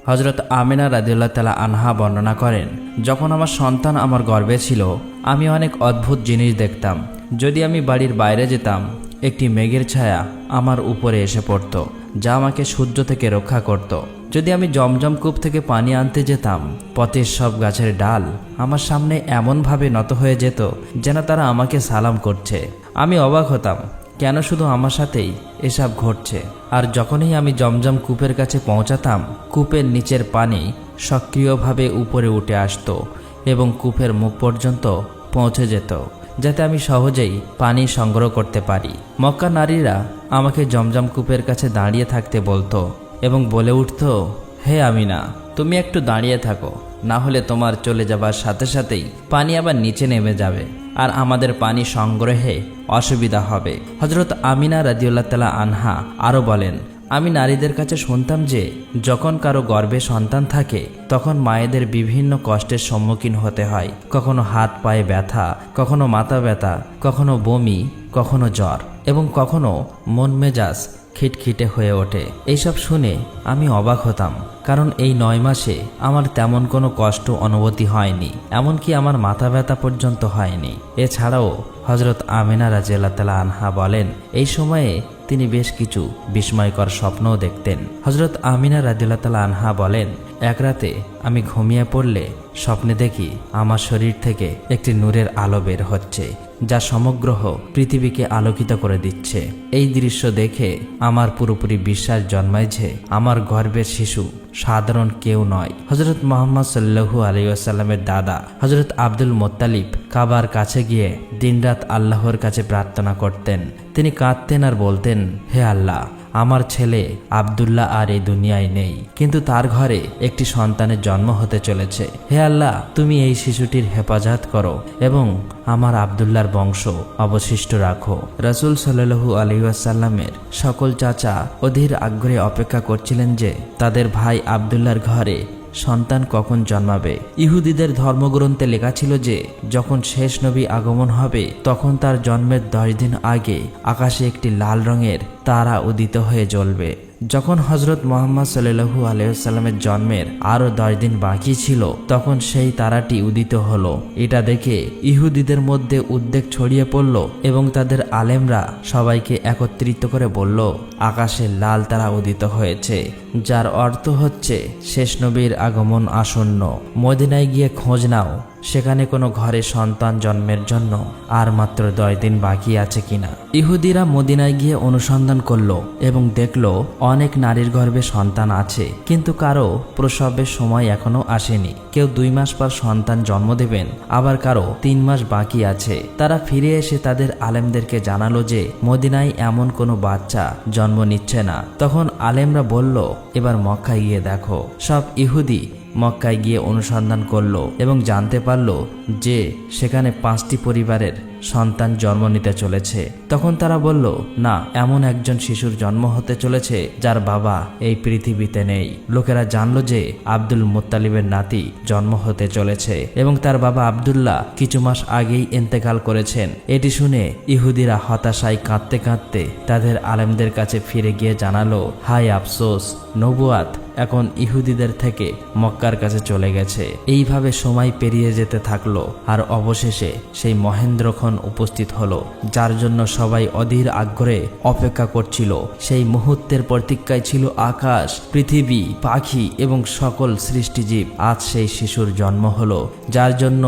হযরত আমিনা রাদিয়াল্লাহু তাআলা আনহা বর্ণনা করেন, যখন আমার সন্তান আমার গর্ভে ছিল আমি অনেক অদ্ভুত জিনিস দেখতাম। যদি আমি বাড়ির বাইরে যেতাম একটি মেঘের ছায়া আমার উপরে এসে পড়ত, যা আমাকে সূর্য থেকে রক্ষা করত। যদি আমি জমজম কূপ থেকে পানি আনতে যেতাম পথের সব গাছের ডাল আমার সামনে এমনভাবে নত হয়ে যেত যেন তারা আমাকে সালাম করছে। আমি অবাক হতাম, কেন শুধু আমার সাথেই এসব ঘটছে। আর যখনই আমি জমজম কূপের কাছে পৌঁছাতাম কূপের নিচের পানি সক্রিয়ভাবে উপরে উঠে আসতো এবং কূপের মুখ পর্যন্ত পৌঁছে যেত, যাতে আমি সহজেই পানি সংগ্রহ করতে পারি। মক্কা নারীরা আমাকে জমজম কূপের কাছে দাঁড়িয়ে থাকতে বলতো এবং বলে উঠত, হে আমিনা, তুমি একটু দাঁড়িয়ে থাকো, না হলে তোমার চলে যাবার সাথে সাথেই পানি আবার নিচে নেমে যাবে আর আমাদের পানি সংগ্রহে অসুবিধা হবে। হযরত আমিনা রাদিয়াল্লাহু তাআলা আনহা আরও বলেন, আমি নারীদের কাছে শুনতাম যে যখন কারো গর্ভে সন্তান থাকে তখন মায়েদের বিভিন্ন কষ্টের সম্মুখীন হতে হয়। কখনো হাত পায়ে ব্যথা, কখনো মাথা ব্যথা, কখনো বমি, কখনো জ্বর এবং কখনো মন মেজাজ খিটখিটে হয়ে ওঠে। এইসব শুনে আমি অবাক হতাম, কারণ এই 9 মাসে আমার তেমন কোনো কষ্ট অনুভূতি হয়নি, এমনকি আমার মাথা ব্যথা পর্যন্ত হয়নি। এছাড়াও হযরত আমিনা রাদিয়াল্লাহু তাআলা আনহা বলেন, এই সময়ে তিনি বেশ কিছু বিস্ময়কর স্বপ্নও দেখতেন। হযরত আমিনা রাদিয়াল্লাহু তাআলা আনহা বলেন, এক রাতে আমি ঘুমিয়ে পড়লে স্বপ্নে দেখি আমার শরীর থেকে একটি নূরের আলো বের হচ্ছে, যা সমগ্র পৃথিবীকে আলোকিত করে দিচ্ছে। এই দৃশ্য দেখে আমার পুরোপুরি বিশ্বাস জন্মায় যে আমার গর্ভের শিশু সাধারণ কেউ নয়। হযরত মুহাম্মদ সাল্লাল্লাহু আলাইহি ওয়াসাল্লামের দাদা হযরত আব্দুল মুত্তালিব কাবার কাছে গিয়ে দিনরাত আল্লাহর কাছে প্রার্থনা করতেন। তিনি কাঁদতেন আর বলতেন, হে আল্লাহ, আমার ছেলে আব্দুল্লাহ আর এই দুনিয়ায় নেই, কিন্তু তার ঘরে একটি সন্তানের জন্ম হতে চলেছে। হে আল্লাহ, তুমি এই শিশুটির হেফাজত করো এবং আমার আব্দুল্লাহর বংশ অবশিষ্ট রাখো। রাসূল সাল্লাল্লাহু আলাইহি ওয়াসাল্লামের সকল চাচা অধীর আগ্রহে অপেক্ষা করছিলেন যে তাদের ভাই আব্দুল্লাহর ঘরে সন্তান কখন জন্মাবে। ইহুদিদের ধর্মগ্রন্থে লেখা ছিল যে যখন শেষ নবী আগমন হবে তখন তার জন্মের 10 দিন আগে আকাশে একটি লাল রঙের তারা উদিত হয়ে জ্বলবে। যখন হযরত মুহাম্মদ সাল্লাল্লাহু আলাইহি ওয়াসাল্লামের জন্মের আরো 10 দিন বাকি ছিল তখন সেই তারাটি উদিত হলো। এটা দেখে ইহুদিদের মধ্যে উদ্বেগ ছড়িয়ে পড়ল এবং তাদের আলেমরা সবাইকে একত্রিত করে বলল, আকাশে লাল তারা উদিত হয়েছে, যার অর্থ হচ্ছে শেষ নবীর আগমন আসন্ন। মদিনায় গিয়ে খোঁজ নাও সেখানে কোনো ঘরে সন্তান জন্মের জন্য আর মাত্র 10 দিন বাকি আছে কিনা। ইহুদিরা মদিনায় গিয়ে অনুসন্ধান করলো এবং দেখলো অনেক নারীর গর্ভে সন্তান আছে, কিন্তু কারো প্রসবের সময় এখনো আসেনি। কেউ 2 মাস পর সন্তান জন্ম দেবেন, আবার কারো 3 মাস বাকি আছে। তারা ফিরে এসে তাদের আলেমদেরকে জানালো যে মদিনায় এমন কোনো বাচ্চা জন্ম নিচ্ছে না। তখন আলেমরা বলল, এবার মক্কায় গিয়ে দেখো। সব ইহুদি মক্কায় গিয়ে অনুসন্ধান করলো এবং জানতে পারল যে সেখানে 5টি পরিবারের সন্তান জন্ম নিতে চলেছে। তখন তারা বলল, না, এমন একজন শিশুর জন্ম হতে চলেছে যার বাবা এই পৃথিবীতে নেই। লোকেরা জানলো যে আব্দুল মুত্তালিবের নাতি জন্ম হতে চলেছে এবং তার বাবা আব্দুল্লাহ কিছু মাস আগেই ইন্তেকাল করেছেন। এটি শুনে ইহুদিরা হতাশায় কাঁদতে কাঁদতে তাদের আলেমদের কাছে ফিরে গিয়ে জানালো, হায় আফসোস, নবুয়াত এখন ইহুদিদের থেকে মক্কার কাছে চলে গেছে। এইভাবে সময় পেরিয়ে যেতে থাকলো আর অবশেষে সেই মহেন্দ্রক্ষণ উপস্থিত হলো, যার জন্য সবাই অধীর আগ্রহে অপেক্ষা করছিল। সেই মুহূর্তের প্রতীক্ষায় ছিল আকাশ, পৃথিবী, পাখি এবং সকল সৃষ্টিজীব। আজ সেই শিশুর জন্ম হলো, যার জন্য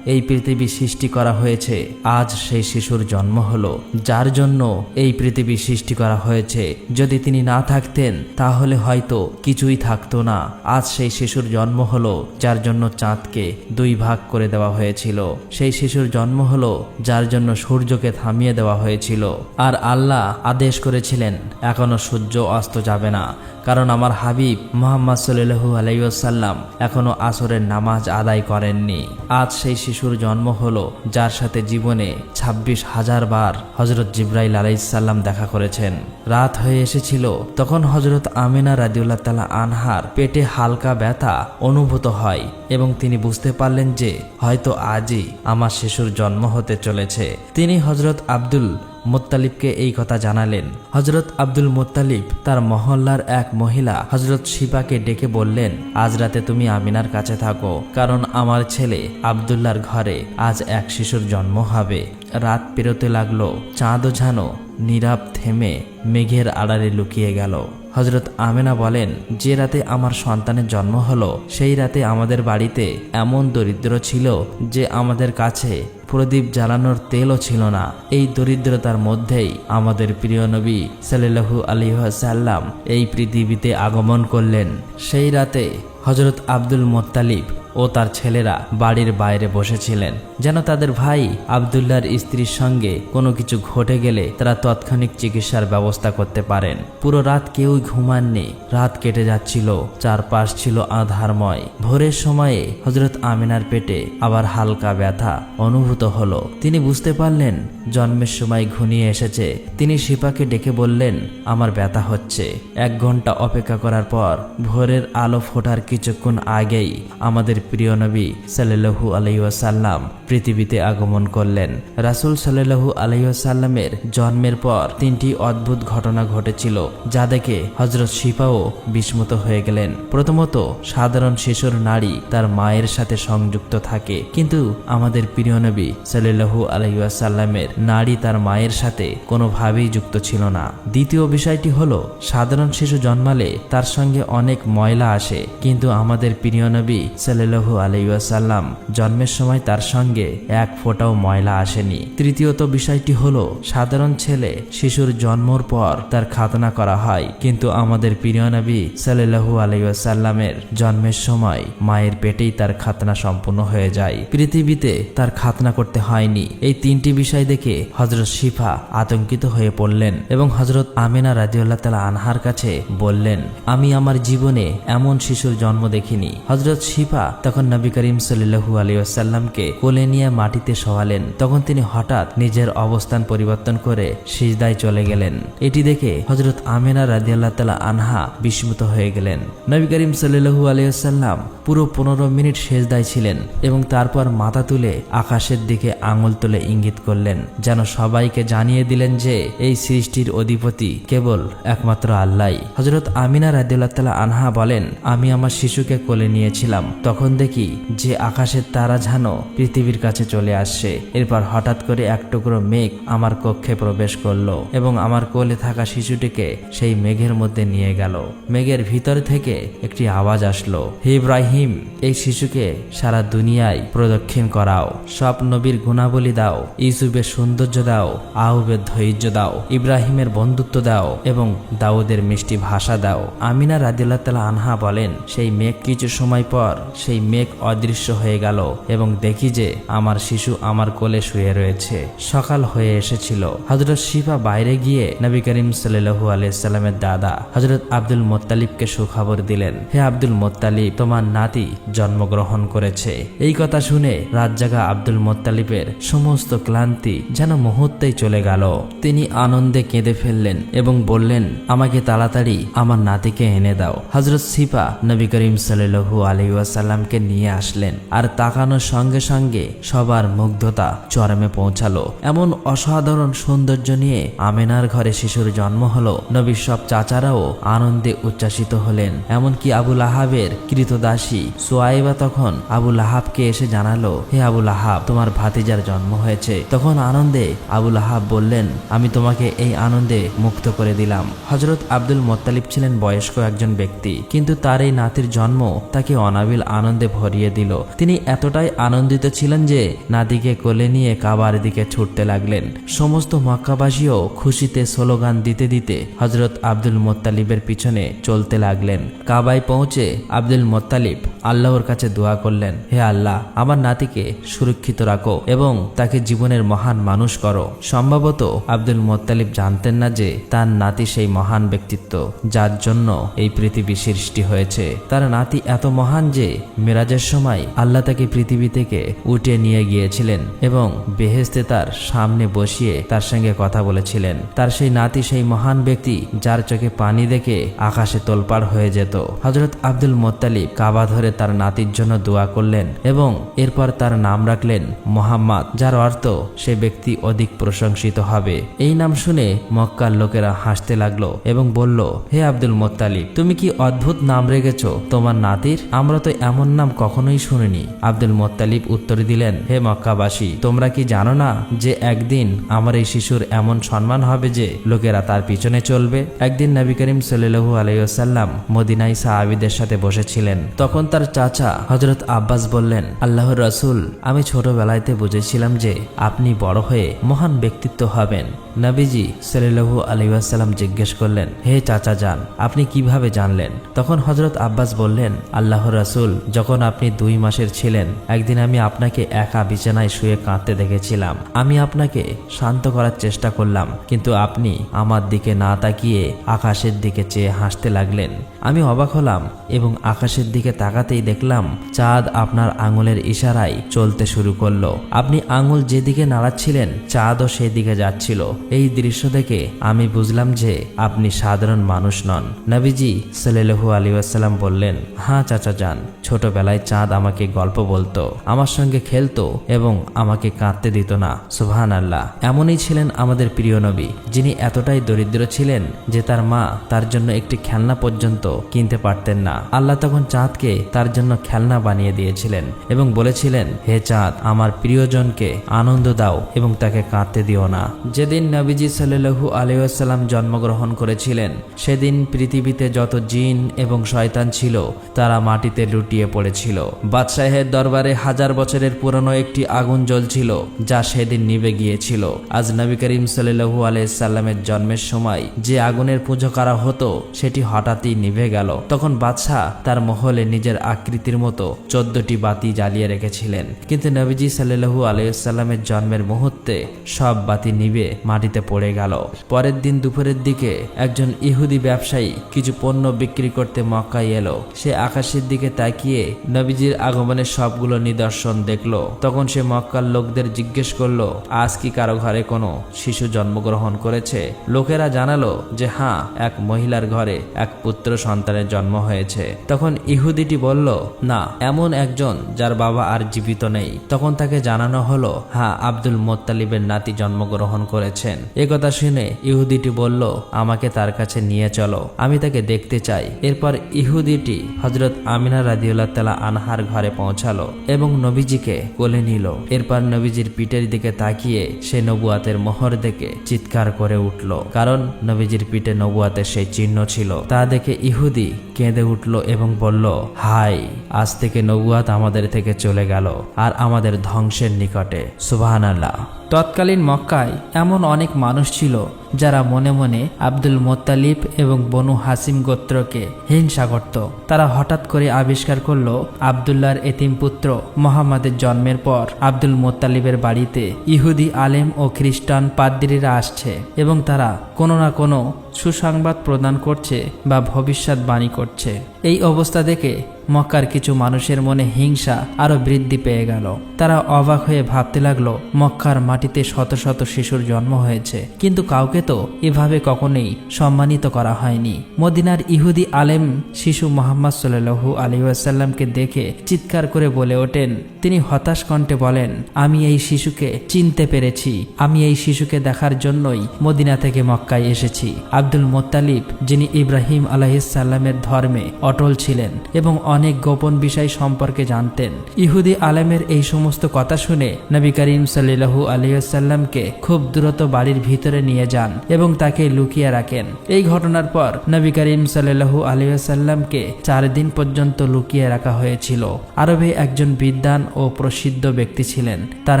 এই পৃথিবী সৃষ্টি করা হয়েছে। আজ সেই শিশুর জন্ম হলো, যার জন্য এই পৃথিবী সৃষ্টি করা হয়েছে। যদি তিনি না থাকতেন তাহলে হয়তো কিছুই থাকতো না। আজ সেই শিশুর জন্ম হলো, যার জন্য চাঁদকে 2 ভাগ করে দেওয়া হয়েছিল। সেই শিশুর জন্ম হলো, যার জন্য সূর্যকে থামিয়ে দেওয়া হয়েছিল। আর আল্লাহ আদেশ করেছিলেন, এখনো সূর্য অস্ত যাবে না, কারণ আমার হাবিব মুহাম্মদ সাল্লাল্লাহু আলাইহি ওয়াসাল্লাম এখনো আসরের নামাজ আদায় করেননি। আজ সেই শিশুর জন্ম হলো, যার সাথে জীবনে 26,000 বার হযরত জিবরাইল আলাইহিস সালাম দেখা করেছেন। রাত হয়ে এসেছিল, তখন হযরত আমিনা রাদিয়াল্লাহু তাআলা আনহার পেটে হালকা ব্যথা অনুভূত হয় এবং তিনি বুঝতে পারলেন যে হয়তো আজই আমার শিশুর জন্ম হতে চলেছে। তিনি হযরত আব্দুল মুত্তালিবকে এই কথা জানালেন। হযরত আব্দুল মুত্তালিব তার মহল্লার এক মহিলা হযরত শিফাকে ডেকে বললেন, আজ রাতে তুমি আমিনার কাছে থাকো, কারণ আমার ছেলে আব্দুল্লাহর ঘরে আজ এক শিশুর জন্ম হবে। রাত পেরোতে লাগলো, চাঁদও যেন নীরব থেমে মেঘের আড়ালে লুকিয়ে গেল। হযরত আমেনা বলেন, যে রাতে আমার সন্তানের জন্ম হলো সেই রাতে আমাদের বাড়িতে এমন দরিদ্র ছিল যে আমাদের কাছে প্রদীপ জ্বালানোর তেলও ছিল না। এই দরিদ্রতার মধ্যেই আমাদের প্রিয় নবী সাল্লাল্লাহু আলাইহি ওয়াসাল্লাম এই পৃথিবীতে আগমন করলেন। সেই রাতে হযরত আব্দুল মুত্তালিব ও তার ছেলেরা বাড়ির বাইরে বসেছিলেন, যেন তাদের ভাই আব্দুল্লাহর স্ত্রীর সঙ্গে কোনো কিছু ঘটে গেলে তারা তৎক্ষণিক চিকিৎসার ব্যবস্থা করতে পারেন। পুরো রাত কেউই ঘুমাননি। রাত কেটে যাচ্ছিল, চারপাশ ছিল আঁধারময়। ভোরের সময়ে হযরত আমিনার পেটে আবার হালকা ব্যথা অনুভূত হলো। তিনি বুঝতে পারলেন জন্মের সময় ঘনিয়ে এসেছে। তিনি শিফাকে ডেকে বললেন, আমার ব্যথা হচ্ছে। 1 ঘন্টা অপেক্ষা করার পর ভোরের আলো ফোটার কিছুক্ষণ আগেই আমাদের প্রিয় নবী সাল্লাল্লাহু আলাইহি ওয়াসাল্লাম পৃথিবীতে আগমন করলেন। রাসূল সাল্লাল্লাহু আলাইহি ওয়াসাল্লামের জন্মের পর 3টি অদ্ভুত ঘটনা ঘটেছিল, যা দেখে হযরত শিফাও বিস্মিত হয়ে গেলেন। প্রথমত, সাধারণ শিশুর নাড়ি তার মায়ের সাথে সংযুক্ত থাকে, কিন্তু আমাদের প্রিয় নবী সাল্লাল্লাহু আলাইহি ওয়াসাল্লামের নাড়ি তার মায়ের সাথে কোনোভাবেই যুক্ত ছিল না। দ্বিতীয় বিষয়টি হলো, সাধারণ শিশু জন্মালে তার সঙ্গে অনেক ময়লা আসে, কিন্তু আমাদের প্রিয় নবী সাল্লাল্লাহু আলাইহি ওয়াসাল্লাম জন্মের সময় তার সঙ্গে এক ফোঁটাও ময়লা আসেনি। তৃতীয়ত বিষয়টি হলো, সাধারণ ছেলে শিশুর জন্মের পর তার খাতনা করা হয়, কিন্তু আমাদের প্রিয় নবী সাল্লাল্লাহু আলাইহি ওয়াসাল্লামের জন্মের সময় মায়ের পেটেই তার খাতনা সম্পূর্ণ হয়ে যায়। পৃথিবীতে তার খাতনা করতে হয়নি। এই 3টি বিষয় দেখে হযরত শিফা আতঙ্কিত হয়ে পড়লেন এবং হযরত আমিনা রাদিয়াল্লাহু তাআলা আনহার কাছে বললেন, আমি আমার জীবনে এমন শিশুর জন্ম দেখিনি। হযরত শিফা তখন নবী করিম সাল্লাল্লাহু আলাইহি ওয়াসাল্লামকে কোলে নিয়ে মাটিতে শোয়ালেন। তখন তিনি হঠাৎ নিজের অবস্থান পরিবর্তন করে সিজদায় চলে গেলেন। এটি দেখে হযরত আমিনা রাদিয়াল্লাহু তাআলা আনহা বিস্মিত হয়ে গেলেন। নবী করিম সাল্লাল্লাহু আলাইহি ওয়াসাল্লাম পুরো 15 মিনিট সিজদায় ছিলেন এবং তারপর মাথা তুলে আকাশের দিকে আঙুল তুলে ইঙ্গিত করলেন, যেন সবাইকে জানিয়ে দিলেন যে এই সৃষ্টির অধিপতি কেবল একমাত্র আল্লাহই। হযরত আমিনা রাদিয়াল্লাহু তাআলা আনহা বলেন, আমি আমার শিশুকে কোলে নিয়েছিলাম, তখন দেখি যে আকাশের তারা যেন পৃথিবীর কাছে চলে আসছে। এরপর হঠাৎ করে এক টুকরো মেঘ আমার কক্ষে প্রবেশ করলো এবং আমার কোলে থাকা শিশুটিকে সেই মেঘের মধ্যে নিয়ে গেল। মেঘের ভিতর থেকে একটি আওয়াজ আসলো, হে ইব্রাহিম, এই শিশুকে সারা দুনিয়ায় প্রদক্ষিণ করাও, সব নবীর গুণাবলী দাও, ইউসুফের সৌন্দর্য দাও, আউবের ধৈর্য দাও, ইব্রাহিমের বন্ধুত্ব দাও এবং দাউদের মিষ্টি ভাষা দাও। আমিনা রাদিয়াল্লাহু তাআলা আনহা বলেন, সেই মেঘ কিছু সময় পর সেই মেঘ অদৃশ্য হয়ে গেল এবং দেখি যে আমার শিশু আমার কোলে শুয়ে রয়েছে। সকাল হয়ে এসেছিল। হযরত শিফা বাইরে গিয়ে নবী করিম সাল্লাল্লাহু আলাইহি সাল্লামের দাদা হযরত আব্দুল মুত্তালিবকে সুখবর দিলেন, হে আব্দুল মুত্তালিব, তোমার নাতি জন্মগ্রহণ করেছে। এই কথা শুনে রাত জাগা আব্দুল মুত্তালিবের সমস্ত ক্লান্তি যেন মুহূর্তেই চলে গেল। তিনি আনন্দে কেঁদে ফেললেন এবং বললেন, আমাকে তাড়াতাড়ি আমার নাতিকে এনে দাও। হযরত শিফা নবী করিম সাল্লাল্লাহু আলাইহি ওয়াসাল্লামকে নিয়ে আসলেন, আর তাকানোর সঙ্গে সঙ্গে সবার মুগ্ধতা চরমে পৌঁছালো। এমন অসাধারণ সৌন্দর্য নিয়ে আমেনার ঘরে শিশুর জন্ম হলো। নবীর সব চাচারাও আনন্দে উচ্ছ্বাসিত হলেন। এমনকি আবু লাহাবের কৃতদাসী সুয়াইবা তখন আবু লাহাবকে এসে জানালো, হে আবু লাহাব, তোমার ভাতিজার জন্ম হয়েছে। তখন আনন্দে আবু লাহাব বললেন, আমি তোমাকে এই আনন্দে মুক্ত করে দিলাম। হযরত আব্দুল মুত্তালিব ছিলেন বয়স্ক একজন ব্যক্তি, কিন্তু তার এই নাতির জন্ম তাকে অনাবিল আনন্দে ভরিয়ে দিল। তিনি এতটাই আনন্দিত ছিলেন যে নাতিকে কোলে নিয়ে কাবার দিকে ছুটতে লাগলেন। সমস্ত মক্কাবাসীও খুশিতে স্লোগান দিতে দিতে হযরত আব্দুল মুত্তালিবের পিছনে চলতে লাগলেন। কাবায় পৌঁছে আব্দুল মুত্তালিব আল্লাহর কাছে দোয়া করলেন, হে আল্লাহ, আমার নাতিকে সুরক্ষিত রাখো এবং তাকে জীবনের মহান মানুষ করো। সম্ভবত আব্দুল মুত্তালিব জানতেন না যে তার নাতি সেই মহান ব্যক্তিত্ব যার জন্য এই পৃথিবী সৃষ্টি হয়েছে। তার নাতি এত মহান যে মেরাজের সময় আল্লাহ তাকে পৃথিবী থেকে উঠে নিয়ে গিয়েছিলেন এবং বেহেশতে তার সামনে বসিয়ে তার সঙ্গে কথা বলেছিলেন। তার সেই নাতি সেই মহান ব্যক্তি যার চোখে পানি দেখে আকাশে তোলপাড় হয়ে যেত। হযরত আব্দুল মুত্তালিব কাবা ধরে তার নাতির জন্য দোয়া করলেন এবং এরপর তার নাম রাখলেন মুহাম্মদ, যার অর্থ সে ব্যক্তি অধিক প্রশংসিত হবে। এই নাম শুনে মক্কার লোকেরা হাসতে লাগলো এবং বলল, হে আব্দুল মোত্তালিব, তুমি কি অদ্ভুত নাম রেখেছ তোমার নাতির? আমরা তো এমন নাম কখনোই শুনিনি। আব্দুল মোত্তালিব উত্তর দিলেন, হে মক্কাবাসী, তোমরা কি জানো না যে একদিন আমার এই শিশুর এমন সম্মান হবে যে লোকেরা তার পিছনে চলবে? একদিন নবী করিম সাল্লাল্লাহু আলাইহি ওয়াসাল্লাম মদিনায় সাহাবীদের সাথে বসেছিলেন। তখন তার চাচা হযরত আব্বাস বললেন, আল্লাহর রাসূল, আমি ছোটবেলাতে বুঝেছিলাম যে আপনি বড় হয়ে মহান ব্যক্তিত্ব হবেন। নবীজি সাল্লাল্লাহু আলাইহি ওয়াসাল্লাম জিজ্ঞেস করলেন, হে চাচা যান, আপনি কিভাবে জানলেন? তখন হযরত আব্বাস বললেন, আল্লাহর রাসূল, যখন আপনি 2 মাসের ছিলেন, একদিন আমি আপনাকে একা বিছানায় শুয়ে কাঁদতে দেখেছিলাম। আমি আপনাকে শান্ত করার চেষ্টা করলাম, কিন্তু আপনি আমার দিকে না তাকিয়ে আকাশের দিকে চেয়ে হাসতে লাগলেন। আমি অবাক হলাম এবং আকাশের দিকে তাকাতেই দেখলাম চাঁদ আপনার আঙুলের ইশারায় চলতে শুরু করলো। আপনি আঙুল যেদিকে নাড়াচ্ছিলেন চাঁদও সেদিকে যাচ্ছিল। এই দৃশ্য দেখে আমি বুঝলাম যে আপনি সাধারণ মানুষ নন। নবীজি সাল্লাল্লাহু আলাইহি ওয়াসাল্লাম বললেন, হ্যাঁ চাচা যান, ছোটবেলায় চাঁদ আমাকে গল্প বলতো, আমার সঙ্গে খেলতো এবং আমাকে কাঁদতে দিত না। সুবহানাল্লাহ। এমনই ছিলেন আমাদের প্রিয় নবী, যিনি এতটাই দরিদ্র ছিলেন যে তার মা তার জন্য একটি খেলনা পর্যন্ত কিনতে পারতেন না। আল্লাহ তখন চাঁদকে তার জন্য খেলনা বানিয়ে দিয়েছিলেন এবং বলেছিলেন, হে চাঁদ, আমার প্রিয়জনকে আনন্দ দাও এবং তাকে কাঁদতে দিও না। যেদিন নবীজি সাল্লাল্লাহু আলাইহি ওয়াসাল্লাম জন্মগ্রহণ করেছিলেন, সেদিন পৃথিবীতে যত জিন এবং শয়তান ছিল তারা মাটিতে লুটিয়ে পড়েছিল। বাদশাহের দরবারে 1000 বছরের পুরনো একটি আগুন জ্বলছিল, যা সেদিন নিভে গিয়েছিল। আজ নবী করিম সাল্লাল্লাহু আলাইহি সাল্লামের জন্মের সময় যে আগুনের পুজো করা হতো সেটি হঠাৎই নিভে গেল। তখন বাদশাহ তার মহলে নিজের আকৃতির মতো 14টি বাতি জ্বালিয়ে রেখেছিলেন, কিন্তু নবীজি সাল্লাল্লাহু আলাইহি সাল্লামের জন্মের মুহূর্তে সব বাতি নিভে মাটিতে পড়ে গেল। পরের দিন দুপুরের দিকে একজন ইহুদি ব্যবসায়ী কিছু পণ্য বিক্রি করতে মক্কায় এলো। সে আকাশের দিকে তাকিয়ে নবীজির আগমনের সবগুলো নিদর্শন দেখলো। তখন সে মক্কার লোকদের জিজ্ঞেস করলো, আজ কি কারো ঘরে কোনো শিশু জন্মগ্রহণ করেছে? লোকেরা জানালো যে হ্যাঁ, এক মহিলার ঘরে এক পুত্র সন্তানের জন্ম হয়েছে। তখন ইহুদিটি বলল, না, এমন একজন যার বাবা আর জীবিত নেই। তখন তাকে জানানো হলো, হ্যাঁ, আব্দুল মোত্তালিবের নাতি জন্মগ্রহণ করেছেন। একথা শুনে ইহুদিটি বলল, আমাকে তার কাছে নিয়ে চলো, আমি তাকে দেখতে চাই। এরপর ইহুদিটি হযরত আমিনা রাদিয়াল্লাহু তাআলা আনহার ঘরে পৌঁছালো এবং নবীজিকে কোলে নিল। এরপর নবীজির পিঠের দিকে তাকিয়ে সে নবুয়াতের মোহর দেখে চিৎকার করে উঠল, কারণ নবীজির পিঠে নবুয়াতের সেই চিহ্ন ছিল। তা দেখে ইহুদি কেঁদে উঠল এবং বলল, হায়, আজ থেকে নবুয়াত আমাদের থেকে চলে গেল আর আমাদের ধ্বংসের নিকটে। সুবহানাল্লাহ। তৎকালীন মক্কায় এমন অনেক মানুষ ছিল যারা মনে মনে আব্দুল মোত্তালিব এবং বনু হাসিম গোত্রকে হিংসা করত। তারা হঠাৎ করে আবিষ্কার করলো আব্দুল্লাহর এতিম পুত্র মুহাম্মাদের জন্মের পর আব্দুল মোত্তালিবের বাড়িতে ইহুদি আলেম ও খ্রিস্টান পাদ্রীরা আসছে এবং তারা কোনো না কোনো সুসংবাদ প্রদান করছে বা ভবিষ্যৎবাণী করছে। এই অবস্থা দেখে মক্কার কিছু মানুষের মনে হিংসা আরো বৃদ্ধি পেয়ে গেল। তারা অবাক হয়ে ভাবতে লাগলো, মক্কার মাটিতে শত শত শিশুর জন্ম হয়েছে, কিন্তু কাউকে তো এভাবে কখনোই সম্মানিত করা হয়নি। মদিনার ইহুদি আলেম শিশু মুহাম্মদ সাল্লাল্লাহু আলাইহি ওয়াসাল্লামকে দেখে চিৎকার করে বলে ওঠেন। তিনি হতাশ কণ্ঠে বলেন, আমি এই শিশুকে চিনতে পেরেছি, আমি এই শিশুকে দেখার জন্যই মদিনা থেকে মক্কায় এসেছি। আব্দুল মোত্তালিব, যিনি ইব্রাহিম আলাইহিস সালামের ধর্মে অটল ছিলেন এবং অনেক গোপন বিষয় সম্পর্কে জানতেন। ইহুদি আলেমের এই সমস্ত কথা শুনে নবী করিম সাল্লাল্লাহু আলাইহি ওয়াসাল্লামকে খুব দ্রুত বাড়ির ভিতরে নিয়ে যান এবং তাকে লুকিয়ে রাখেন। এই ঘটনার পর নবী করিম সাল্লাল্লাহু আলাইহি ওয়াসাল্লামকে 4 দিন পর্যন্ত লুকিয়ে রাখা হয়েছিল। আরবে একজন বিদ্বান ও প্রসিদ্ধ ব্যক্তি ছিলেন, তার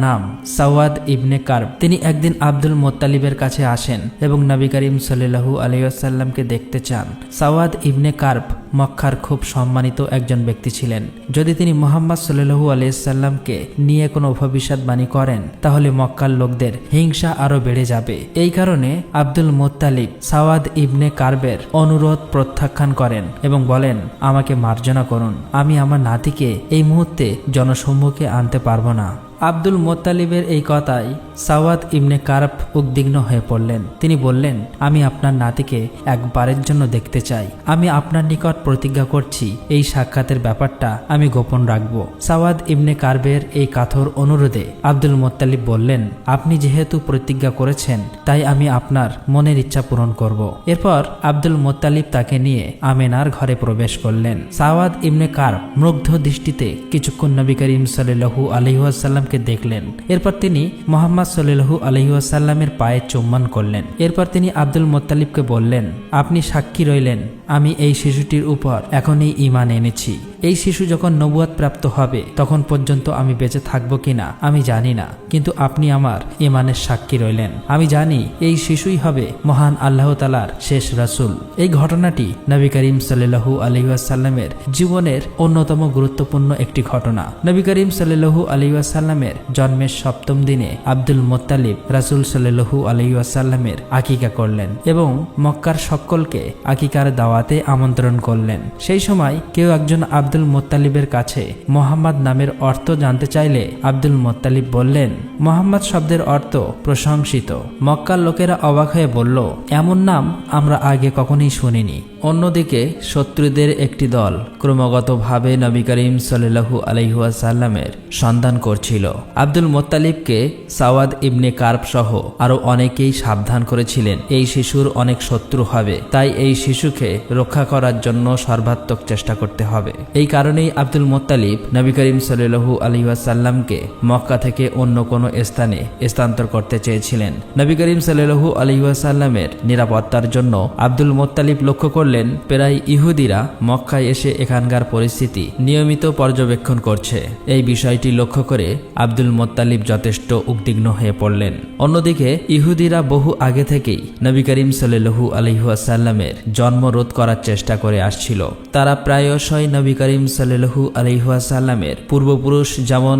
নাম সাওয়াদ ইবনে কারব। তিনি একদিন আব্দুল মোত্তালিবের কাছে আসেন এবং নবী করিম সাল্লাল্লাহু আলাইহি ওয়াসাল্লামকে দেখতে চান। সাওয়াদ ইবনে কারব মক্কার খুব সম্মানিত একজন ব্যক্তি ছিলেন। যদি তিনি মুহাম্মদ সাল্লাল্লাহু আলাইহি সাল্লামকে নিয়ে কোনো ভবিষ্যৎবাণী করেন তাহলে মক্কার লোকদের হিংসা আরো বেড়ে যাবে। এই কারণে আব্দুল মোত্তালিব সাওয়াদ ইবনে কারবের অনুরোধ প্রত্যাখ্যান করেন এবং বলেন, আমাকে মার্জনা করুন, আমি আমার নাতিকে এই মুহূর্তে জনসম্মুখে আনতে পারবো না। আব্দুল মোত্তালিবের এই কথায় সাওয়াদ ইবনে কারব উদ্বিগ্ন হয়ে পড়লেন। তিনি বললেন, আমি আপনার নাতিকে একবারের জন্য দেখতে চাই। আমি আপনার নিকট প্রতিজ্ঞা করছি এই সাক্ষাতের ব্যাপারটা আমি গোপন রাখব। সাওয়াদ ইবনে কারবের এই কাথর অনুরোধে আব্দুল মোত্তালিব বললেন, আপনি যেহেতু প্রতিজ্ঞা করেছেন তাই আমি আপনার মনের ইচ্ছা পূরণ করব। এরপর আব্দুল মোত্তালিব তাকে নিয়ে আমেনার ঘরে প্রবেশ করলেন। সাওয়াদ ইবনে কারব মুগ্ধ দৃষ্টিতে কিছুক্ষণ নবী করিম সাল্লাল্লাহু আলাইহি ওয়াসাল্লামকে দেখলেন। এরপর তিনি মুহাম্মদ সাল্লাল্লাহু আলাইহি ওয়াসাল্লামের পায়ে চুম্বন করলেন। এরপর তিনি আব্দুল মোত্তালিবকে বললেন, আপনি সাক্ষী রইলেন আমি এই শিশুটির উপর এখনই ঈমান এনেছি। এই শিশু যখন নবুয়ত প্রাপ্ত হবে তখন পর্যন্ত আমি বেঁচে থাকব কিনা আমি জানি না, কিন্তু আপনি আমার ঈমানের সাক্ষী রইলেন। আমি জানি এই শিশুই হবে মহান আল্লাহ তাআলার শেষ রাসূল। এই ঘটনাটি নবী করিম সাল্লাল্লাহু আলাইহি ওয়াসাল্লামের জীবনের অন্যতম গুরুত্বপূর্ণ একটি ঘটনা। নবী করিম সাল্লাল্লাহু আলাইহি ওয়াসাল্লামের জন্মের 7ম দিনে আব্দুল মোত্তালিব রাসূল সাল্লাল্লাহু আলাইহি ওয়াসাল্লামের আকিকা করলেন এবং মক্কার সকলকে আকিকার দাওয়াতে আমন্ত্রণ করলেন। সেই সময় কেউ একজন আব্দুল মোত্তালিবের কাছে মোহাম্মদ নামের অর্থ জানতে চাইলে আব্দুল মোত্তালিব বললেন, মোহাম্মদ শব্দের অর্থ প্রশংসিত। মক্কার লোকেরা অবাক হয়ে বলল, এমন নাম আমরা আগে কখনোই শুনিনি। অন্যদিকে শত্রুদের একটি দল ক্রমাগতভাবে নবী করিম সাল্লাল্লাহু আলাইহি ওয়াসাল্লামের সন্ধান করছিল। আব্দুল মোত্তালিবকে সাওয়াদ ইবনে কারব সহ আরো অনেকেই সাবধান করেছিলেন এই শিশুর অনেক শত্রু হবে, তাই এই শিশুকে রক্ষা করার জন্য সর্বাত্মক চেষ্টা করতে হবে। এই কারণেই আব্দুল মোত্তালিব নবী করিম সাল্লাল্লাহু আলাইহি ওয়াসাল্লামকে মক্কা থেকে অন্য কোনো স্থানে স্থানান্তর করতে চেয়েছিলেন। নবী করিম সাল্লাল্লাহু আলাইহি ওয়াসাল্লামের নিরাপত্তার জন্য আব্দুল মোত্তালিব লক্ষ্য করলেন প্রায় ইহুদিরা মক্কায় এসে এখানকার পরিস্থিতি নিয়মিত পর্যবেক্ষণ করছে। এই বিষয়টি লক্ষ্য করে আব্দুল মোত্তালিব যথেষ্ট উদ্বিগ্ন হয়ে পড়লেন। অন্যদিকে ইহুদিরা বহু আগে থেকেই নবী করিম সাল্লাল্লাহু আলাইহি ওয়াসাল্লামের জন্ম রোধ করার চেষ্টা করে আসছিল। তারা প্রায়শই নবী করিম সাল্লাল্লাহু আলাইহি ওয়াসাল্লামের পূর্বপুরুষ যেমন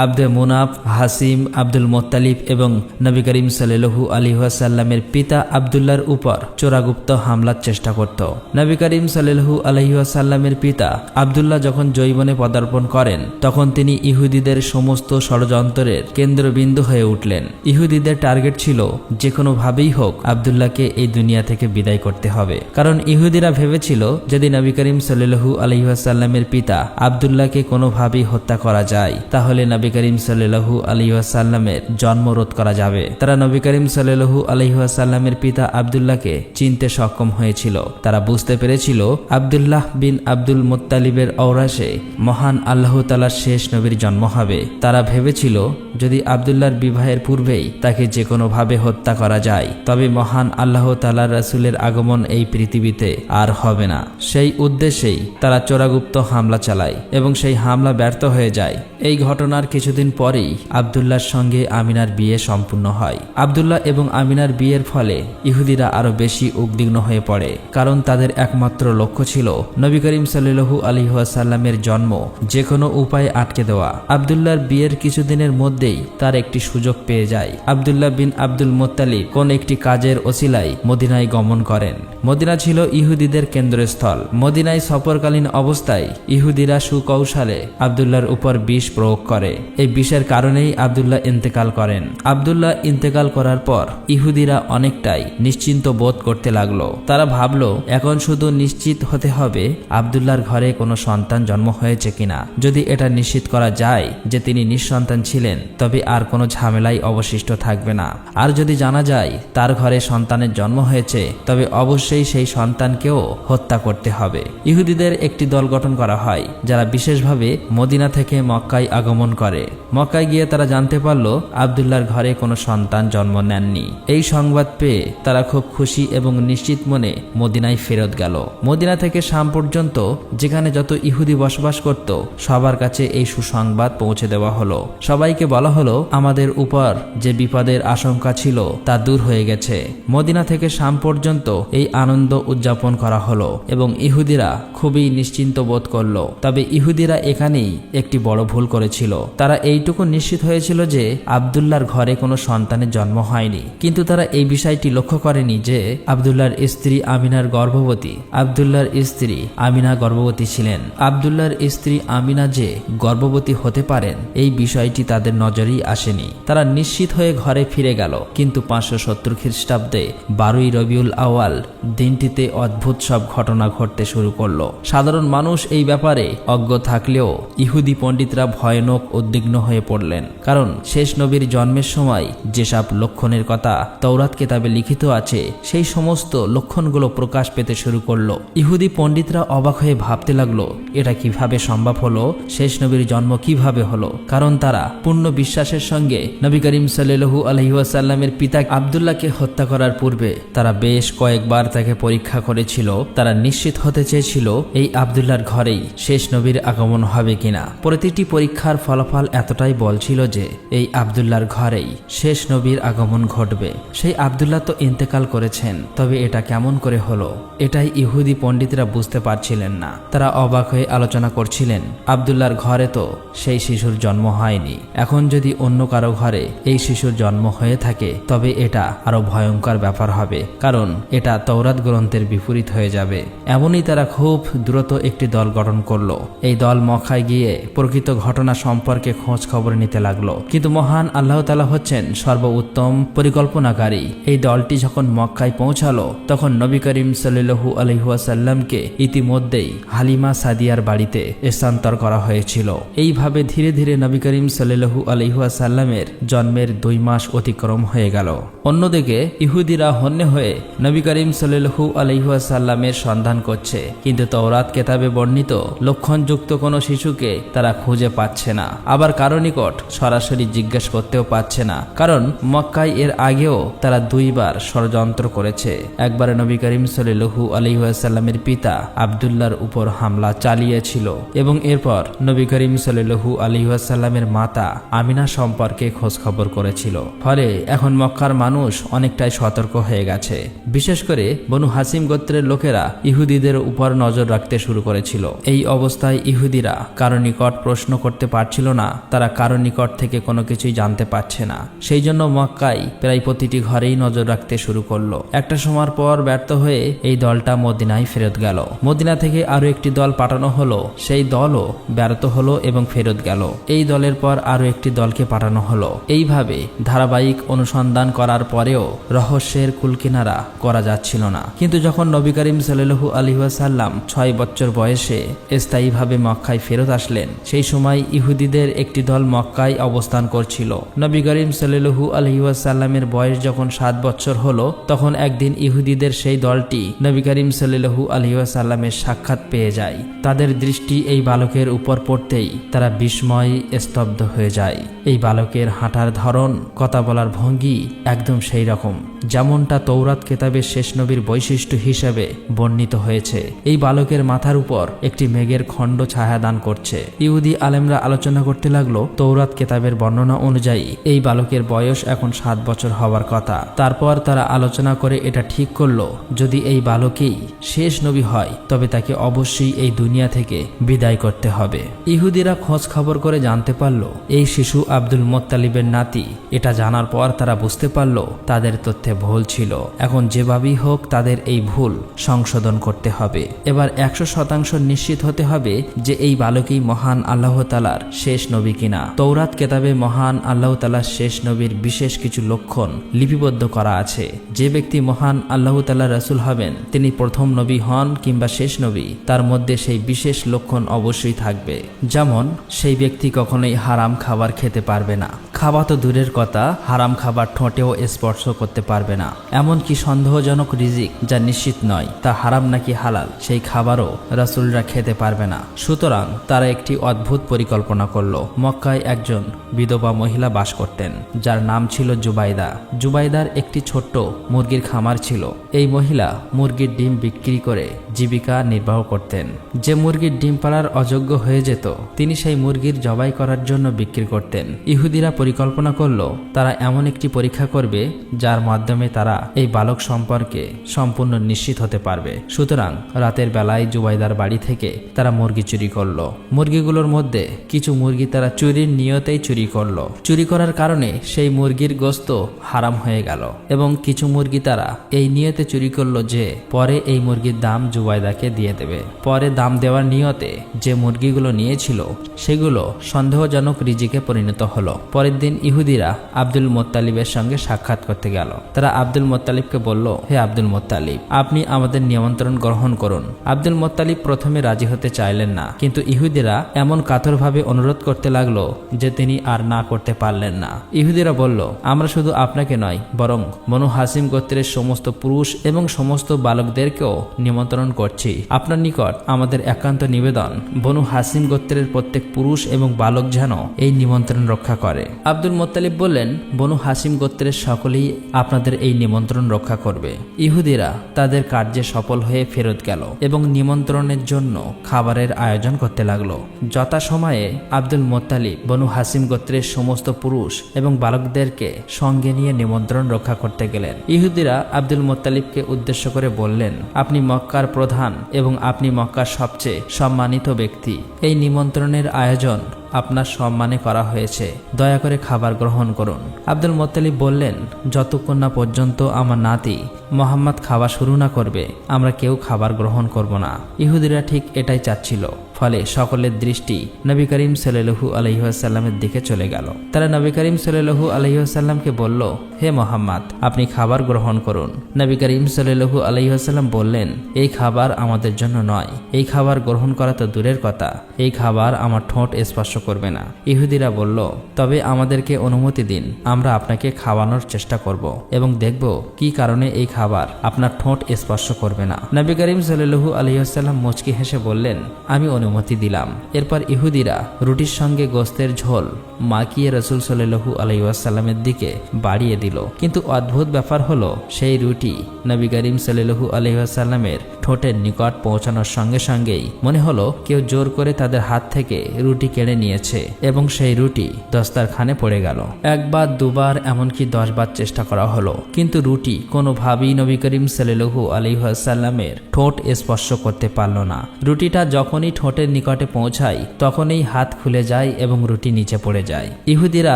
আব্দে মুনাফ, হাসিম, আব্দুল মোত্তালিব এবং নবী করিম সাল্লাল্লাহু আলাইহি ওয়াসাল্লামের পিতা আব্দুল্লাহর উপর চোরাগুপ্ত হামলার চেষ্টা করত। নবী করিম সাল্লাল্লাহু আলাইহি ওয়াসাল্লামের পিতা আব্দুল্লাহ যখন যৌবনে পদার্পণ করেন তখন তিনি ইহুদিদের সমস্ত ষড়যন্ত্রের কেন্দ্রবিন্দু হয়ে উঠলেন। ইহুদিদের টার্গেট ছিল যে কোনো ভাবেই হোক আব্দুল্লাহকে এই দুনিয়া থেকে বিদায় করতে হবে, কারণ ইহুদিরা ভেবেছিল যদি নবী করিম সাল্লাল্লাহু আলাইহি ওয়াসাল্লামের পিতা আব্দুল্লাহকে কোনোভাবেই হত্যা করা যায় তাহলে নবী করিম সাল্লাল্লাহু আলাইহি ওয়াসাল্লামের জন্ম রোধ করা যাবে। তারা নবী করিম সাল্লাল্লাহু আলাইহি ওয়াসাল্লামের পিতা আব্দুল্লাহকে চিনতে সক্ষম হয়েছিল। তারা বুঝতে পেরেছিল আব্দুল্লাহ বিন আব্দুল মোত্তালিবের ঔরাসে মহান আল্লাহ তাআলার শেষ নবীর জন্ম হবে। তারা ভেবেছিল যদি আব্দুল্লাহর বিবাহের পূর্বেই তাকে যে কোনোভাবে হত্যা করা যায় তবে মহান আল্লাহ তাআলার রাসূলের আগমন এই পৃথিবীতে আর হবে না। সেই উদ্দেশ্যেই তারা চোরাগুপ্ত হামলা চালায় এবং সেই হামলা ব্যর্থ হয়ে যায়। এই ঘটনার কিছুদিন পরেই আব্দুল্লাহর সঙ্গে আমিনার বিয়ে সম্পূর্ণ হয়। আব্দুল্লাহ এবং আমিনার বিয়ের ফলে ইহুদিরা আরো বেশি উদ্বিগ্ন হয়ে পড়ে, কারণ তাদের একমাত্র লক্ষ্য ছিল নবী করিম সাল্লাল্লাহু আলাইহি ওয়াসাল্লামের জন্ম যে কোনো উপায়ে আটকে দেওয়া। আব্দুল্লাহর বিয়ের কিছুদিনের মধ্যেই তার একটি সুযোগ পেয়ে যায়। আব্দুল্লাহ বিন আব্দুল মোত্তালিব কোন একটি কাজের ওসিলায় মদিনায় গমন করেন। মদিনা ছিল ইহুদিদের কেন্দ্রস্থল। মদিনায় সফরকালীন অবস্থায় ইহুদিরা সুকৌশলে আব্দুল্লাহর উপর বিষ প্রয়োগ করে। এই বিষের কারণেই আব্দুল্লাহ ইন্তেকাল করেন। আব্দুল্লাহ ইন্তেকাল করার পর ইহুদিরা অনেকটাই নিশ্চিন্ত বোধ করতে লাগলো। তারা ভাবলো এখন শুধু নিশ্চিত হতে হবে আব্দুল্লাহর ঘরে কোনো সন্তান জন্ম হয়েছে কিনা। যদি এটা নিশ্চিত করা যায় যে তিনি নিঃসন্তান ছিলেন তবে আর কোনো ঝামেলাই অবশিষ্ট থাকবে না। আর যদি জানা যায় তার ঘরে সন্তানের জন্ম হয়েছে তবে অবশ্যই সেই সন্তানকেও হত্যা করতে হবে। ইহুদিদের একটি দল গঠন করা হয় যারা বিশেষভাবে মদিনা থেকে মক্কায় আগমন করে। মক্কায় গিয়ে তারা জানতে পারল আব্দুল্লাহর ঘরে কোনো সন্তান জন্ম নেননি। এই সংবাদ পেয়ে তারা খুব খুশি এবং নিশ্চিত মনে মদিনায় ফেরত গেল। মদিনা থেকে শাম পর্যন্ত যেখানে যত ইহুদি বসবাস করত সবার কাছে এই সুসংবাদ পৌঁছে দেওয়া হলো। সবাইকে বলা হলো আমাদের উপর যে বিপদের আশঙ্কা ছিল তা দূর হয়ে গেছে। মদিনা থেকে শাম পর্যন্ত এই আনন্দ উদযাপন করা হলো এবং ইহুদিরা খুবই নিশ্চিন্ত বোধ করলো। তবে ইহুদিরা এখানেই একটি বড় ভুল করেছিল। তারা এইটুকু নিশ্চিত হয়েছিল যে আব্দুল্লাহর ঘরে কোনো সন্তানের জন্ম হয়নি, কিন্তু তারা এই বিষয়টি লক্ষ্য করেনি যে আব্দুল্লাহর স্ত্রী আমিনার গর্ভ গর্ভবতী, আব্দুল্লাহর স্ত্রী আমিনা গর্ভবতী ছিলেন। আব্দুল্লাহর স্ত্রী আমিনা যে গর্ভবতী হতে পারেন এই বিষয়টি তাদের নজরেই আসেনি। তারা নিশ্চিত হয়ে ঘরে ফিরে গেল। কিন্তু 570 খ্রিস্টাব্দে 12ই রবিউল আউয়াল দিনটিতে অদ্ভুত সব ঘটনা ঘটতে শুরু করলো। সাধারণ মানুষ এই ব্যাপারে অজ্ঞ থাকলেও ইহুদি পণ্ডিতরা ভয়ানক উদ্বিগ্ন হয়ে পড়লেন। কারণ শেষ নবীর জন্মের সময় যেসব লক্ষণের কথা তৌরাত কিতাবে লিখিত আছে সেই সমস্ত লক্ষণগুলো প্রকাশ পেতে শুরু করলো। ইহুদি পণ্ডিতরা অবাক হয়ে ভাবতে লাগলো, এটা কিভাবে সম্ভব হলো, শেষ নবীর জন্ম কিভাবে হলো। কারণ তারা পূর্ণ বিশ্বাসের সঙ্গে নবী করিম সাল্লাল্লাহু আলাইহি ওয়াসাল্লামের পিতা আব্দুল্লাহকে হত্যা করার পূর্বে তারা বেশ কয়েকবার তাকে পরীক্ষা করেছিল। তারা নিশ্চিত হতে চেয়েছিল এই আব্দুল্লাহর ঘরেই শেষ নবীর আগমন হবে কিনা। প্রতিটি পরীক্ষার ফলাফল এতটাই বলছিল যে এই আব্দুল্লাহর ঘরেই শেষ নবীর আগমন ঘটবে। সেই আব্দুল্লাহ তো ইন্তেকাল করেছেন, তবে এটা কেমন করে হলো, এটাই ইহুদি পণ্ডিতরা বুঝতে পারছিলেন না। তারা অবাক হয়ে আলোচনা করছিলেন, আব্দুল্লাহর ঘরে তো সেই শিশুর জন্ম হয়নি। এখন যদি অন্য কারো ঘরে এই শিশুর জন্ম হয়ে থাকে তবে এটা আরো ভয়ঙ্কর ব্যাপার হবে, কারণ এটা তৌরাত গ্রন্থের বিপরীত হয়ে যাবে। এমনই তারা খুব দ্রুত একটি দল গঠন করলো। এই দল মক্কায় গিয়ে প্রকৃত ঘটনা সম্পর্কে খোঁজ খবর নিতে লাগলো। কিন্তু মহান আল্লাহ তাআলা হচ্ছেন সর্বোত্তম পরিকল্পনাকারী। এই দলটি যখন মক্কায় পৌঁছালো তখন নবী করিম সাল্লাল্লাহু আলাইহি ওয়াসাল্লামকে ইতিমধ্যেই হালিমা সাদিয়ার বাড়িতে স্থানান্তর করা হয়েছিল। এইভাবে ধীরে ধীরে নবী করিম সাল্লাল্লাহু আলাইহি ওয়াসাল্লামের জন্মের 2 মাস অতিক্রম হয়ে গেল। অন্যদিকে ইহুদিরা হন্যে হয়ে নবী করিম সাল্লাল্লাহু আলাইহি ওয়াসাল্লামের সন্ধান করছে, কিন্তু তওরাত কিতাবে বর্ণিত লক্ষণযুক্ত কোনো শিশুকে তারা খুঁজে পাচ্ছে না। আবার কারো নিকট সরাসরি জিজ্ঞেস করতেও পাচ্ছে না, কারণ মক্কায় এর আগেও তারা 2 বার ষড়যন্ত্র করেছে। একবারে নবী করিম সাল্লাল্লাহু আলাইহি ওয়াসাল্লামের পিতা আব্দুল্লাহর উপর হামলা চালিয়েছিল এবং এরপর নবী করিম সাল্লাল্লাহু আলাইহি ওয়াসাল্লামের মাতা আমিনা সম্পর্কে খোঁজ খবর করেছিল। ফলে এখন মক্কার মানুষ অনেকটাই সতর্ক হয়ে গেছে। বিশেষ করে বনু হাসিম গোত্রের লোকেরা ইহুদিদের উপর নজর রাখতে শুরু করেছিল। এই অবস্থায় ইহুদিরা কারো নিকট প্রশ্ন করতে পারছিল না, তারা কারো নিকট থেকে কোনো কিছুই জানতে পারছে না। সেই জন্য মক্কায় প্রায় প্রতিটি ঘরেই নজর রাখতে শুরু করলো। একটা সময়ের পর ব্যর্থ হয়ে এই দলটা মদিনায় ফেরত গেল। মদিনা থেকে আরো একটি দল পাঠানো হলো, সেই দলও ব্যর্থ হলো এবং ফেরত গেল। এই দলের পর আরো একটি দলকে পাঠানো হলো। এইভাবে ধারাবাহিক অনুসন্ধান করার পরেও রহস্যের কুলকিনারা করা যাচ্ছিল না। কিন্তু যখন নবী করিম সাল্লাল্লাহু আলাইহি ওয়াসাল্লাম 6 বছর বয়সে স্থায়ীভাবে মক্কায় ফেরত আসলেন, সেই সময় ইহুদিদের একটি দল মক্কায় অবস্থান করছিল। নবী করিম সাল্লাল্লাহু আলাইহি ওয়াসাল্লামের বয়স যখন 7 বছর হলো তখন একদিন ইহুদিদের সেই দলটি নবী করিম সাল্লাল্লাহু আলাইহি ওয়াসাল্লামের সাক্ষাৎ পেয়ে যায়। তাদের দৃষ্টি এই বালকের উপর পড়তেই তারা বিস্ময় স্তব্ধ হয়ে যায়। এই বালকের হাঁটার ধরন, কথা বলার ভঙ্গি একদম সেই রকম যেমনটা তৌরাত কিতাবের শেষ নবীর বৈশিষ্ট্য হিসেবে বর্ণিত হয়েছে। এই বালকের মাথার উপর একটি মেঘের খণ্ড ছায়া দান করছে। ইহুদি আলেমরা আলোচনা করতে লাগলো, তৌরাত কিতাবের বর্ণনা অনুযায়ী এই বালকের বয়স এখন 7 বছর হওয়ার কথা। তারপর তারা আলোচনা করে এটা ঠিক করলো, যদি এই বালকেই শেষ নবী হয় তবে তাকে অবশ্যই এই দুনিয়া থেকে বিদায় করতে হবে। ইহুদিরা খোঁজ খবর করে জানতে পারলো এই শিশু আব্দুল মুত্তালিবের নাতি। এটা জানার পর তারা বুঝতে পারলো তাদের তথ্যে ভুল ছিল। এখন যেভাবেই হোক তাদের এই ভুল সংশোধন করতে হবে। এবার 100% নিশ্চিত হতে হবে যে এই বালকই মহান আল্লাহ তাআলার শেষ নবী কিনা। তৌরাত কিতাবে মহান আল্লাহ তাআলার শেষ নবীর বিশেষ কিছু লক্ষণ লিপিবদ্ধ করা আছে। যে ব্যক্তি মহান আল্লাহ তাআলার রাসূল হবেন, তিনি প্রথম নবী হন কিংবা শেষ নবী, তার মধ্যে সেই বিশেষ লক্ষণ অবশ্যই থাকবে। যেমন সেই ব্যক্তি কখনোই হারাম খাবার খেতে পারবে না। খাওয়া তো দূরের কথা, হারাম খাবার ঠোঁটেও স্পর্শ করতে পারবে না। এমনকি সন্দেহজনক রিজিক যা নিশ্চিত নয় তা হারাম নাকি হালাল সেই খাবারও রাসূলরা খেতে পারবে না। সুতরাং তারা একটি অদ্ভুত পরিকল্পনা করলো। মক্কায় একজন বিধবা মহিলা বাস করতেন যার নাম ছিল জুবাইদা। জুবাইদার একটি ছোট্ট মুরগির খামার ছিল। এই মহিলা মুরগির ডিম বিক্রি করে জীবিকা নির্বাহ করতেন। যে মুরগির ডিম পাড়ার অযোগ্য হয়ে যেত তিনি সেই মুরগির জবাই করার জন্য বিক্রি করতেন। ইহুদিরা পরিকল্পনা করলো তারা এমন একটি পরীক্ষা করবে যার মাধ্যমে তারা এই বালক সম্পর্কে সম্পূর্ণ নিশ্চিত হতে পারবে। সুতরাং রাতের বেলায় জুবাইদার বাড়ি থেকে তারা মুরগি চুরি করলো। মুরগিগুলোর মধ্যে কিছু মুরগি তারা চুরির নিয়তেই চুরি করলো। চুরি করার কারণে সেই মুরগির গোশত হারাম হয়ে গেল এবং কিছু মুরগি তারা এই নিয়তে চুরি করলো যে পরে এই মুরগির দাম জুবাইদাকে দিয়ে দেবে। পরে দাম দেওয়ার নিয়তে যে মুরগিগুলো নিয়েছিল সেগুলো সন্দেহজনক রিজিকে পরিণত হলো। পরের দিন ইহুদিরা আব্দুল মোত্তালিবের সঙ্গে সাক্ষাৎ করতে গেল। তারা আব্দুল মোত্তালিবকে বলল, হে আব্দুল মোত্তালিব, আপনি আমাদের নিমন্ত্রণ গ্রহণ করুন। আব্দুল মোত্তালিব প্রথমে রাজি হতে চাইলেন না, কিন্তু ইহুদিরা এমন কাতরভাবে অনুরোধ করতে লাগলো যে তিনি আর না করতে পারলেন না। ইহুদিরা বলল, আমরা শুধু আপনাকে নয় বরং বনু হাসিম গোত্রের সমস্ত পুরুষ এবং সমস্ত বালকদেরকেও নিমন্ত্রণ করছি। আপনার নিকট আমাদের একান্ত নিবেদন, বনু হাসিম গোত্রের প্রত্যেক পুরুষ এবং বালক যেন এই নিমন্ত্রণ রক্ষা করে। আব্দুল মোত্তালিব বললেন, বনু হাসিম গোত্রের সকলেই আপনাদের এই নিমন্ত্রণ রক্ষা করবে। ইহুদিরা তাদের কার্যে সফল হয়ে ফেরত গেল এবং নিমন্ত্রণের জন্য খাবারের আয়োজন করতে লাগলো। যথাসময়ে আব্দুল মোত্তালিব বনু হাসিম গোত্রের সমস্ত পুরুষ এবং বালকদেরকে সঙ্গে নিয়ে নিমন্ত্রণ রক্ষা করতে গেলেন। ইহুদিরা আব্দুল মোত্তালিবকে উদ্দেশ্য করে বললেন, আপনি মক্কার প্রধান এবং আপনি মক্কার সবচেয়ে সম্মানিত ব্যক্তি। এই নিমন্ত্রণের আয়োজন আপনার সম্মানে করা হয়েছে, দয়া করে খাবার গ্রহণ করুন। আব্দুল মোত্তালিব বললেন, যতক্ষণ না পর্যন্ত আমার নাতি মোহাম্মদ খাওয়া শুরু না করবে আমরা কেউ খাবার গ্রহণ করব না। ইহুদিরা ঠিক এটাই চাচ্ছিল। ফলে সকলের দৃষ্টি নবী করিম সাল্লাল্লাহু আলাইহি ওয়াসাল্লামের দিকে চলে গেল। তারা নবী করিম সাল্লাল্লাহু আলাইহি ওয়াসাল্লামকে বলল, হে মোহাম্মদ, আপনি খাবার গ্রহণ করুন। নবী করিম সাল্লাল্লাহু আলাইহি ওয়াসাল্লাম বললেন, এই খাবার আমাদের জন্য নয়। এই খাবার গ্রহণ করা তো দূরের কথা, এই খাবার আমার ঠোঁট স্পর্শ করবে না। ইহুদিরা বলল, তবে আমাদেরকে অনুমতি দিন, আমরা আপনাকে খাওয়ানোর চেষ্টা করব এবং দেখব কি কারণে এই খাবার আপনার ঠোঁট স্পর্শ করবে না। নবী করিম সাল্লাল্লাহু আলাইহি ওয়াসাল্লাম মুচকি হেসে বললেন, আমি অনুমতি দিলাম। এরপর ইহুদিরা রুটির সঙ্গে গোস্তের ঝোল মাখিয়ে রাসূল সাল্লাল্লাহু আলাইহি ওয়াসাল্লামের দিকে বাড়িয়ে দিল। কিন্তু অদ্ভুত ব্যাপার হলো, সেই রুটি নবী করিম সাল্লাল্লাহু আলাইহি ওয়াসাল্লামের ঠোঁটের নিকট পৌঁছানোর সঙ্গে সঙ্গেই মনে হলো কেউ জোর করে তাদের হাত থেকে রুটি কেড়ে নিয়েছে এবং সেই রুটি দস্তারখানে পড়ে গেল। একবার দুবার এমনকি 10 বার চেষ্টা করা হলো, কিন্তু রুটি কোনোভাবেই নবী করিম সাল্লাল্লাহু আলাইহি ওয়াসাল্লামের ঠোঁট স্পর্শ করতে পারল না। রুটিটা যখনই ঠোঁটের নিকটে পৌঁছায় তখনই হাত খুলে যায় এবং রুটি নিচে পড়ে যায়। ইহুদিরা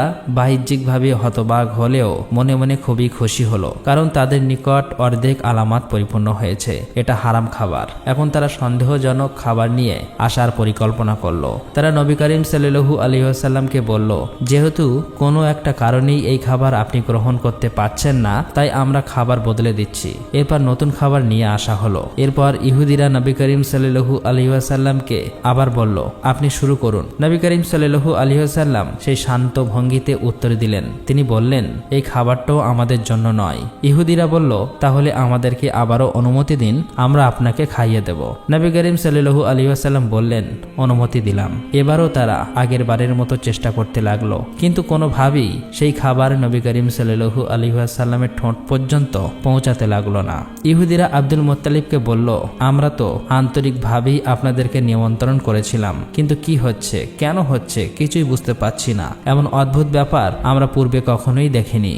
বাহ্যিকভাবে হতবাক হলেও মনে মনে খুবই খুশি হলো, কারণ তাদের নিকট অর্ধেক আলামত পরিপূর্ণ হয়েছে, এটা হারাম খাবার। এখন তারা সন্দেহজনক খাবার নিয়ে আসার পরিকল্পনা করলো। তারা নবী করিম সাল্লাল্লাহু আলাইহি ওয়াসাল্লামকে বলল, যেহেতু কোনো একটা কারণেই এই খাবার আপনি গ্রহণ করতে পারছেন না, তাই আমরা খাবার বদলে দিচ্ছি। এরপর নতুন খাবার নিয়ে আসা হলো। এরপর ইহুদিরা নবী করিম সাল্লাল্লাহু আলাইহি ওয়াসাল্লামকে আবার বলল, আপনি শুরু করুন। নবী করিম সাল্লাল্লাহু আলাইহি ওয়াসাল্লাম সেই শান্ত ভঙ্গিতে উত্তর দিলেন। তিনি বললেন, এই খাবারটাও আমাদের জন্য নয়। ইহুদিরা বলল, তাহলে আমাদেরকে আবারও অনুমতি দিন, আমরা আপনাকে খাইয়ে দেব। নবী করিম সাল্লাল্লাহু আলাইহি ওয়াসাল্লাম বললেন, অনুমতি দিলাম। এবারও তারা আগের বারের মতো চেষ্টা করতে লাগলো, কিন্তু কোনোভাবেই সেই খাবার নবী করিম সাল্লাল্লাহু আলাইহি ওয়াসাল্লামের ঠোঁট পর্যন্ত পৌঁছাতে লাগলো না। ইহুদিরা আব্দুল মোত্তালিবকে বলল, আমরা তো আন্তরিকভাবেই আপনাদেরকে নিমন্ত্রণ করেছিলাম, কিন্তু কি হচ্ছে, কেন হচ্ছে কিছুই বুঝতে পারছি না। এমন অদ্ভুত ব্যাপার আমরা পূর্বে কখনোই দেখিনি।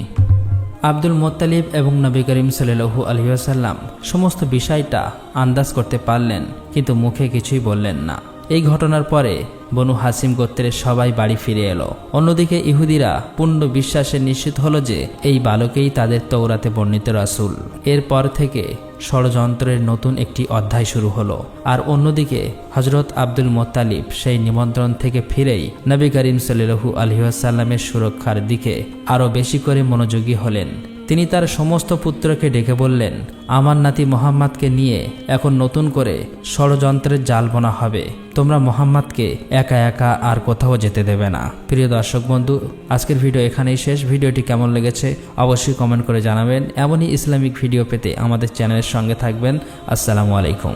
আব্দুল মোত্তালিব এবং নবী করিম সাল্লাল্লাহু আলাইহি ওয়াসাল্লাম সমস্ত বিষয়টা আন্দাজ করতে পারলেন, কিন্তু মুখে কিছুই বললেন না। এই ঘটনার পরে বনু হাসিম গোত্রের সবাই বাড়ি ফিরে এলো। অন্যদিকে ইহুদিরা পূর্ণ বিশ্বাসে নিশ্চিত হলো যে এই বালকেই তাদের তৌরাতে বর্ণিত রাসূল। এরপর থেকে ষড়যন্ত্রের নতুন একটি অধ্যায় শুরু হলো। আর অন্যদিকে হযরত আব্দুল মোত্তালিব সেই নিমন্ত্রণ থেকে ফিরেই নবী করিম সাল্লাল্লাহু আলাইহি ওয়াসাল্লামের সুরক্ষার দিকে আরও বেশি করে মনোযোগী হলেন। তিনি তার সমস্ত পুত্রকে ডেকে বললেন, আমার নাতি মোহাম্মদকে নিয়ে এখন নতুন করে ষড়যন্ত্রের জাল বোনা হবে। তোমরা মোহাম্মদকে একা একা আর কোথাও যেতে দেবে না। প্রিয় দর্শক বন্ধু, আজকের ভিডিও এখানেই শেষ। ভিডিওটি কেমন লেগেছে অবশ্যই কমেন্ট করে জানাবেন। এমনই ইসলামিক ভিডিও পেতে আমাদের চ্যানেলের সঙ্গে থাকবেন। আসসালামু আলাইকুম।